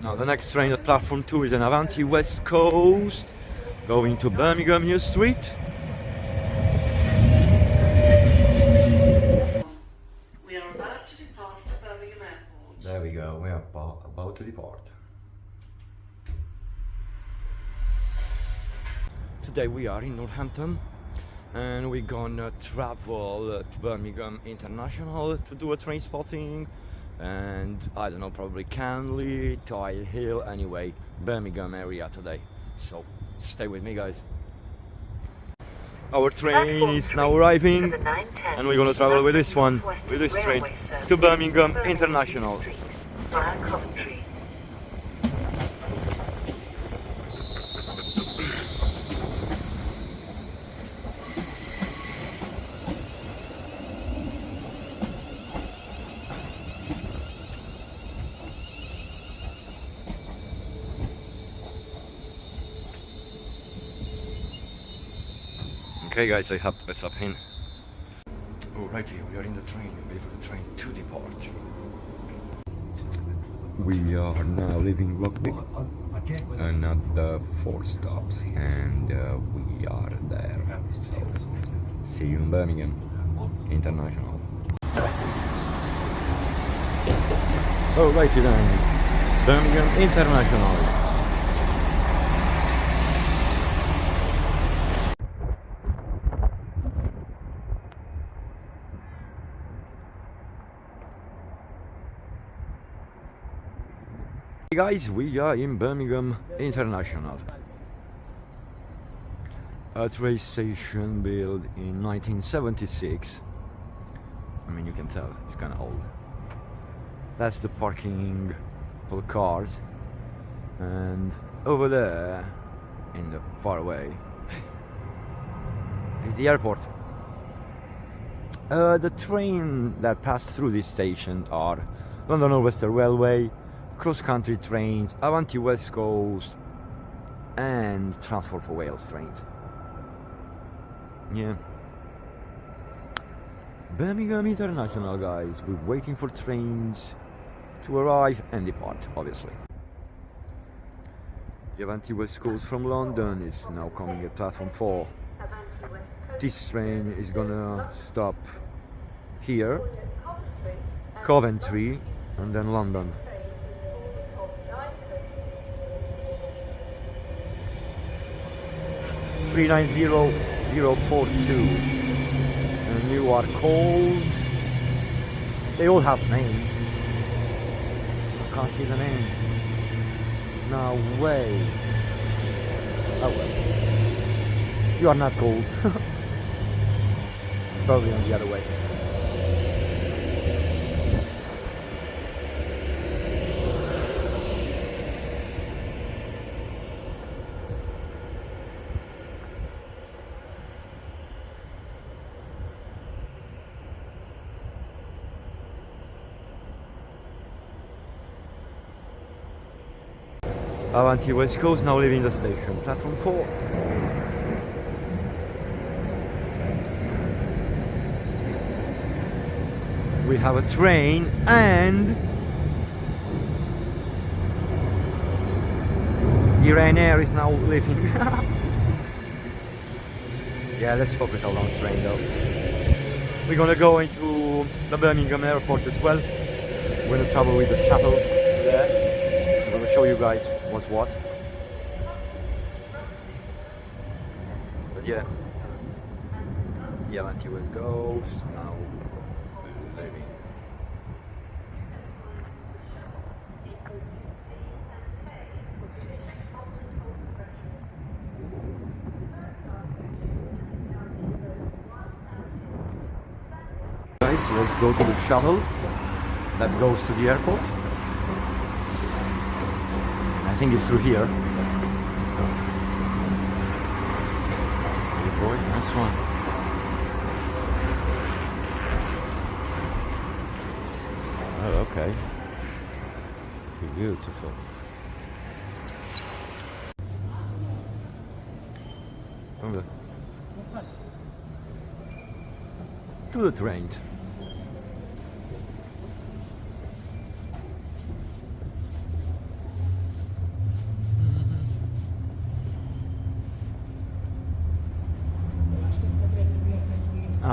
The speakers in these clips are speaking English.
Now the next train at platform 2 is an Avanti West Coast going to Birmingham New Street. We are about to depart for Birmingham Airport. There we go, we are about to depart. Today we are in Northampton and we're gonna travel to Birmingham International to do a train spotting and I don't know, probably Canley, Tile Hill, anyway, Birmingham area today. So stay with me, guys. Our train is now arriving and we're gonna travel with this one, with this train, to Birmingham International. Okay guys, I have to stop in. Alrighty, we are in the train, waiting for the train to depart. We are now leaving Rugby, another 4 stops, and we are there. So, see you in Birmingham International. Alrighty then, Birmingham International. Hey guys, we are in Birmingham International. A train station built in 1976. I mean, you can tell it's kind of old. That's the parking for the cars, and over there, in the far away, is the airport. The train that pass through this station are London Western Railway, cross-country trains, Avanti West Coast, and Transport for Wales trains. Yeah. Birmingham International, guys. We're waiting for trains to arrive and depart, obviously. The Avanti West Coast from London is now coming at platform 4. This train is gonna stop here, Coventry, and then London. 390042, and you are called. They all have names. I can't see the name. No way. Oh well. You are not called. Probably on the other way. Avanti West Coast now leaving the station, platform 4. We have a train and Ryanair is now leaving. Yeah, let's focus on the train though. We're gonna go into the Birmingham Airport as well. We're gonna travel with the shuttle there. I'm gonna show you guys what's what. But yeah, the Avanti West Coast now leaving. Guys, let's go to the shuttle that goes to the airport. I think it's through here. Good boy, nice one. Oh, okay. Beautiful. To the trains.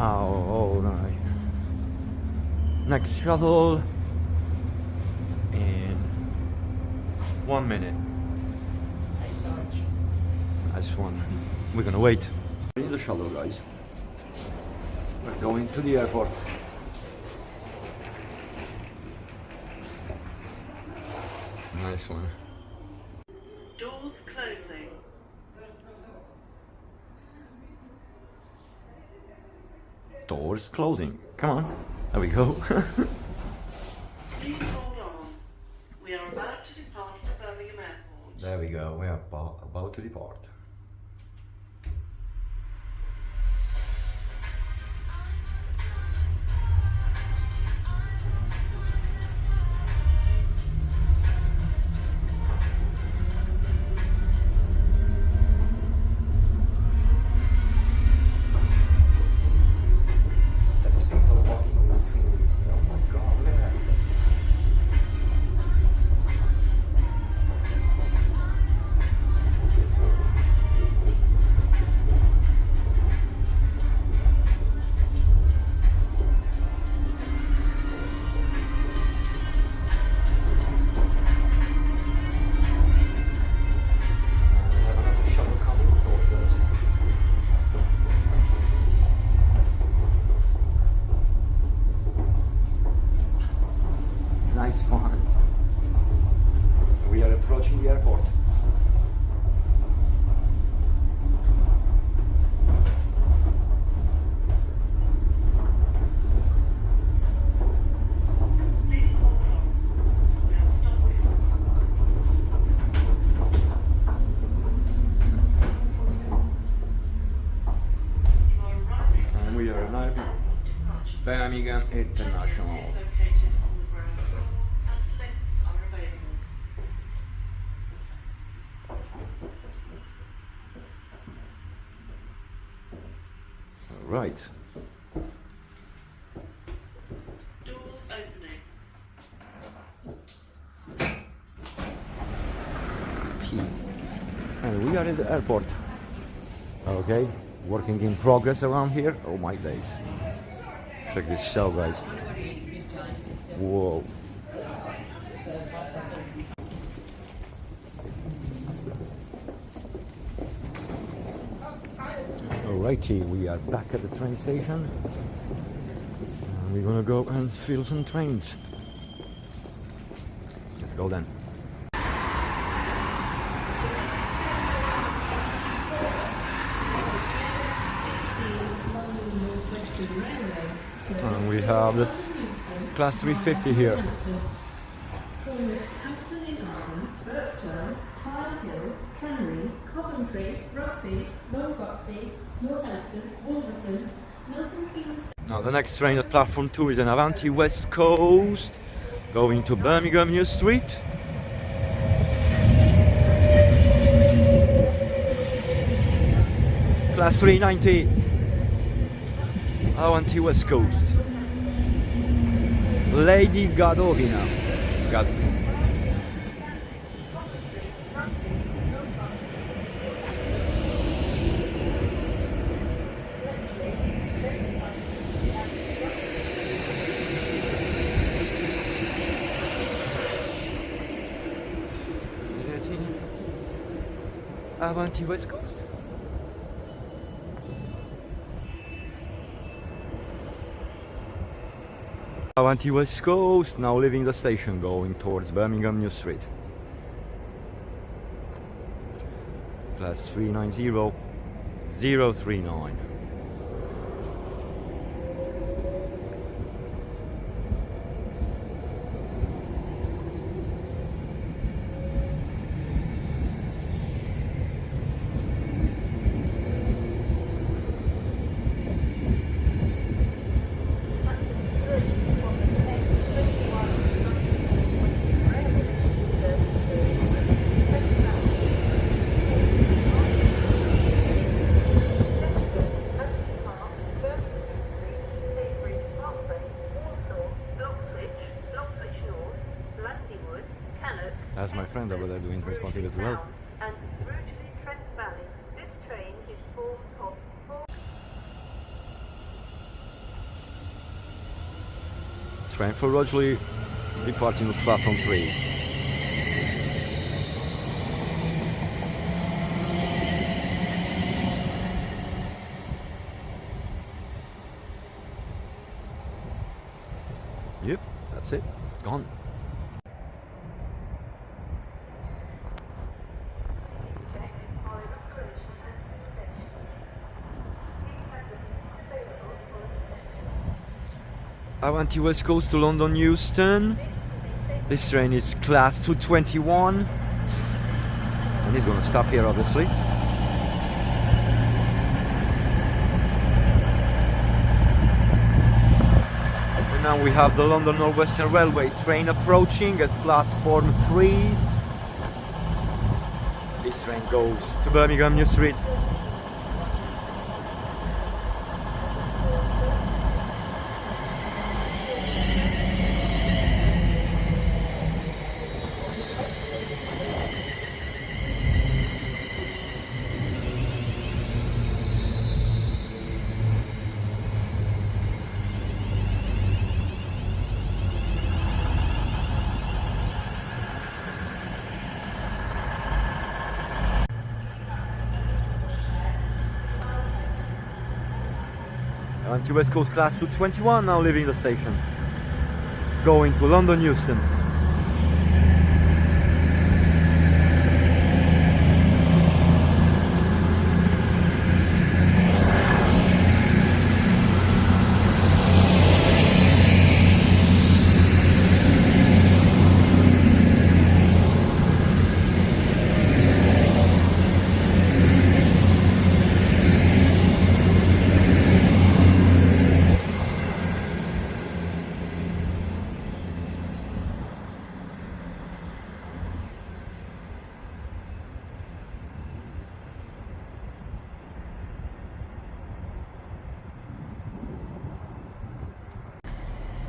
Oh, nice. Next shuttle in 1 minute. Nice one. We're gonna wait in the shuttle, guys. We're going to the airport. Nice one. Doors closing. Doors closing. Come on. There we go. Please hold on. We are about to depart for Birmingham Airport. There we go. We are about to depart. There's people walking in between these. Oh my god, look at that. We have another shuttle coming towards us. Nice one. We are approaching the airport. Please hold on. We are stopping. You are arriving. And we are arriving. Departure. Birmingham International. Is located on the ground floor and lifts are available. Right. Doors opening. And we are at the airport. Okay. Working in progress around here. Oh my days. Check this out, guys. Whoa. Alrighty, we are back at the train station. And we're gonna go and fill some trains. Let's go then. And we have the Class 350 here. Hampton in Arden, Birkswell, Tyre Hill, Canley, Coventry, Rugby, Low Rugby, Northampton, Wolverton, Milton Keynes. Now the next train at platform 2 is an Avanti West Coast going to Birmingham New Street. Class 390 Avanti West Coast. Lady Gadovina. Avanti West Coast. Avanti West Coast, now leaving the station, going towards Birmingham New Street. Class 390 039. That's my friend over there doing transporting as well. And brutally Trent Valley. This train is formed of four. train for Rodgley, departing at platform 3. Yep, that's it. It's gone. Avanti West Coast to London Euston. This train is class 221 and it's gonna stop here obviously. And now we have the London North Western Railway train approaching at platform 3. This train goes to Birmingham New Street. Avanti West Coast Class 221 now leaving the station, going to London Euston.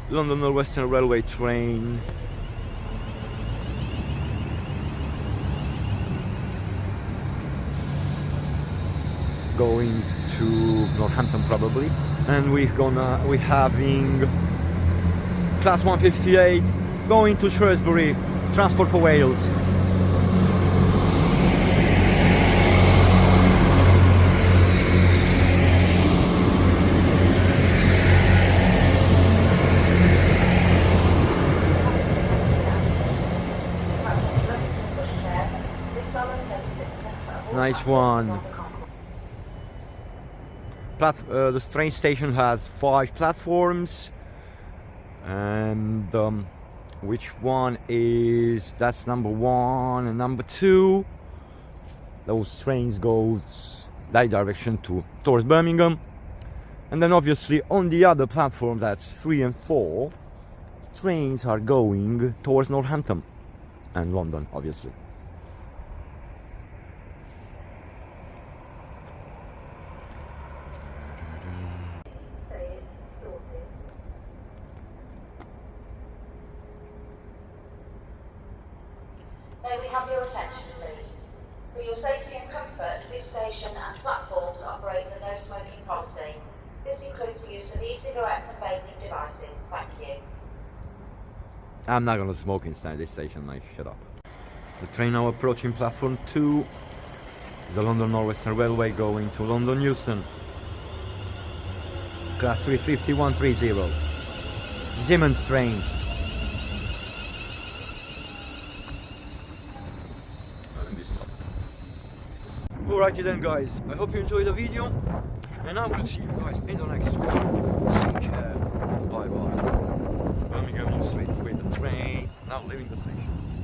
London North Western Railway train going to Northampton probably, and we're having class 158 going to Shrewsbury, Transport for Wales. Nice one. The train station has 5 platforms, and which one is, that's number 1 and number 2. Those trains go that direction towards Birmingham, and then obviously on the other platform, that's 3 and 4, trains are going towards Northampton and London obviously. May we have your attention, please? For your safety and comfort, this station and platforms operate a no smoking policy. This includes the use of e-cigarettes and vaping devices. Thank you. I'm not gonna smoke inside this station, mate. Shut up. The train now approaching platform 2. The London North Western Railway going to London Euston. Class 35130. Siemens trains. Alrighty then guys, I hope you enjoyed the video, and I will see you guys in the next one. Take care, bye bye. Birmingham New Street with the train now leaving the station.